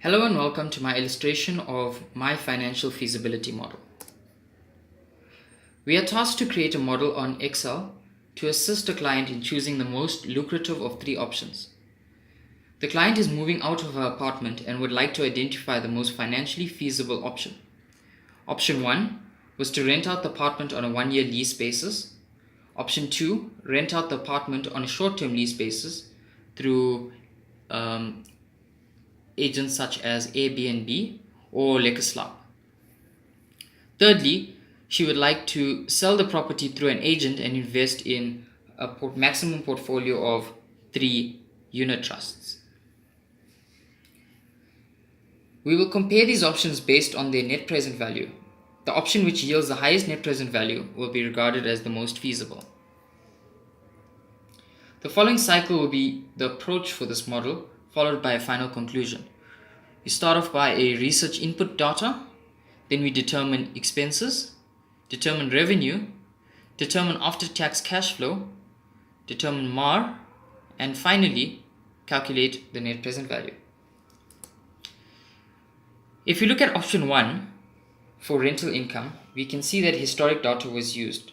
Hello and welcome to my illustration of my financial feasibility model. We are tasked to create a model on Excel to assist a client in choosing the most lucrative of three options. The client is moving out of her apartment and would like to identify the most financially feasible option. Option 1 was to rent out the apartment on a 1-year lease basis. Option 2, rent out the apartment on a short-term lease basis through agents such as Airbnb or Lekker. Thirdly, she would like to sell the property through an agent and invest in a maximum portfolio of 3 unit trusts. We will compare these options based on their net present value. The option which yields the highest net present value will be regarded as the most feasible. The following cycle will be the approach for this model, followed by a final conclusion. We start off by a research input data, then we determine expenses, determine revenue, determine after-tax cash flow, determine MAR, and finally calculate the net present value. If you look at option 1 for rental income, we can see that historic data was used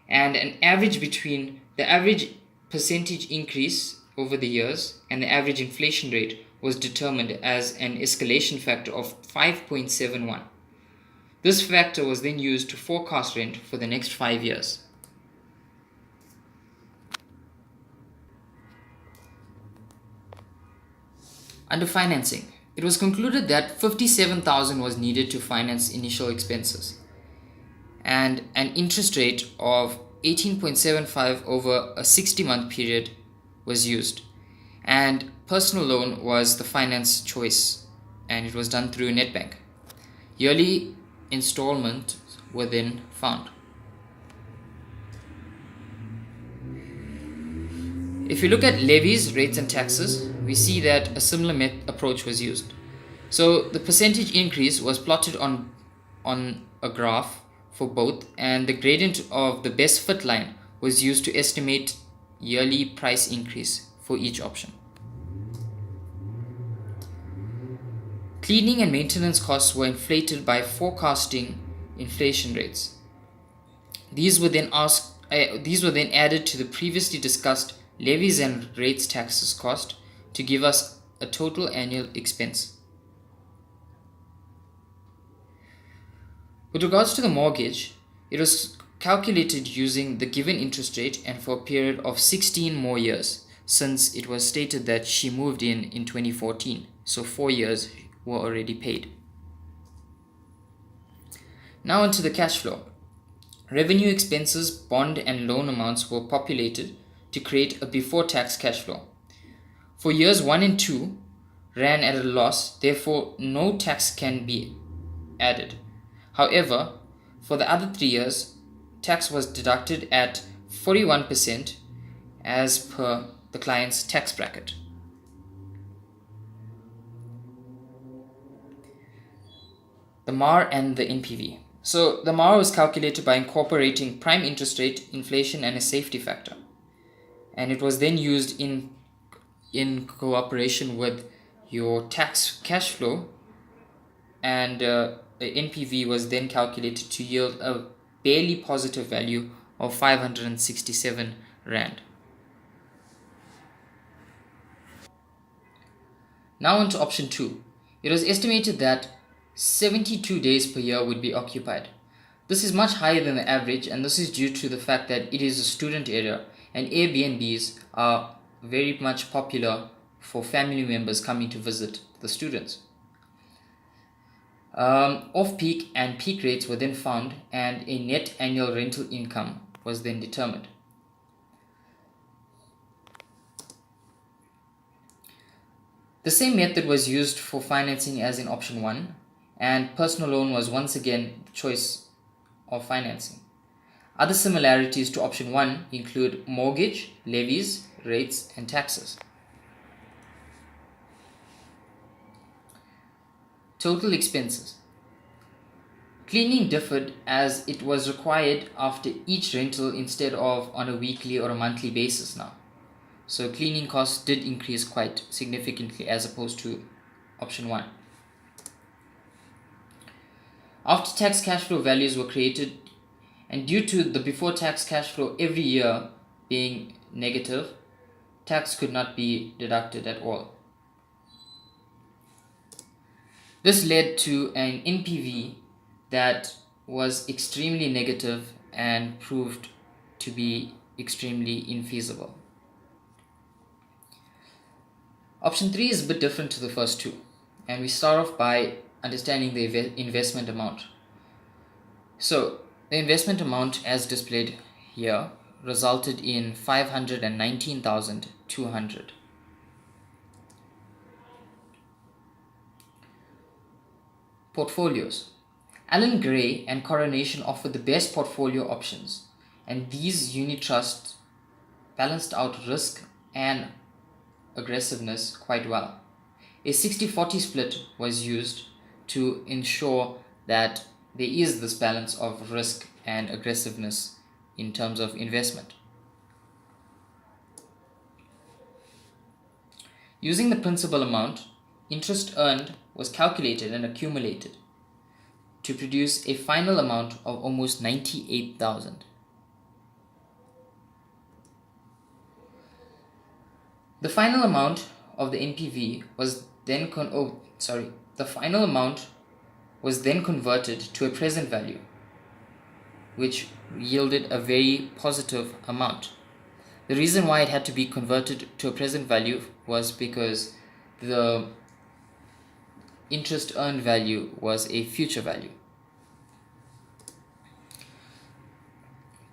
and an average between the average percentage increase over the years and the average inflation rate was determined as an escalation factor of 5.71. This factor was then used to forecast rent for the next 5 years. Under financing, it was concluded that 57,000 was needed to finance initial expenses and an interest rate of 18.75 over a 60-month period was used, and personal loan was the finance choice, and it was done through NetBank. Yearly installments were then found. If you look at levies, rates and taxes, we see that a similar approach was used. So the percentage increase was plotted on a graph for both, and the gradient of the best fit line was used to estimate yearly price increase for each option. Cleaning and maintenance costs were inflated by forecasting inflation rates. These were then added to the previously discussed levies and rates taxes cost to give us a total annual expense. With regards to the mortgage, it was calculated using the given interest rate and for a period of 16 more years, since it was stated that she moved in 2014, so 4 years were already paid. Now onto the cash flow. Revenue, expenses, bond and loan amounts were populated to create a before tax cash flow. For years 1 and 2 ran at a loss, therefore no tax can be added. However, for the other 3 years, tax was deducted at 41% as per the client's tax bracket. The MAR and the NPV. So the MAR was calculated by incorporating prime interest rate, inflation and a safety factor. And it was then used in cooperation with your tax cash flow, and NPV was then calculated to yield a barely positive value of 567 Rand. Now on to option 2. It was estimated that 72 days per year would be occupied. This is much higher than the average, and this is due to the fact that it is a student area and Airbnbs are very much popular for family members coming to visit the students. Off-peak and peak rates were then found, and a net annual rental income was then determined. The same method was used for financing as in option 1, and personal loan was once again the choice of financing. Other similarities to option 1 include mortgage, levies, rates, and taxes. Total expenses. Cleaning differed as it was required after each rental instead of on a weekly or a monthly basis now. So cleaning costs did increase quite significantly as opposed to option 1. After-tax cash flow values were created, and due to the before-tax cash flow every year being negative, tax could not be deducted at all. This led to an NPV that was extremely negative and proved to be extremely infeasible. Option 3 is a bit different to the first two, and we start off by understanding the investment amount. So the investment amount as displayed here resulted in 519,200. Portfolios. Allen Gray and Coronation offered the best portfolio options, and these unit trusts balanced out risk and aggressiveness quite well. A 60-40 split was used to ensure that there is this balance of risk and aggressiveness in terms of investment. Using the principal amount, interest earned was calculated and accumulated to produce a final amount of almost 98,000. The final amount of the NPV was then converted to a present value, which yielded a very positive amount. The reason why it had to be converted to a present value was because the interest earned value was a future value.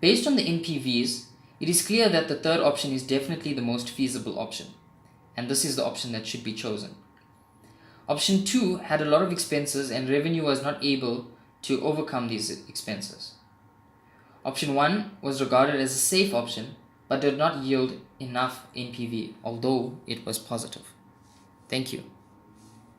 Based on the NPVs, it is clear that the third option is definitely the most feasible option, and this is the option that should be chosen. Option 2 had a lot of expenses and revenue was not able to overcome these expenses. Option 1 was regarded as a safe option but did not yield enough NPV, although it was positive. Thank you.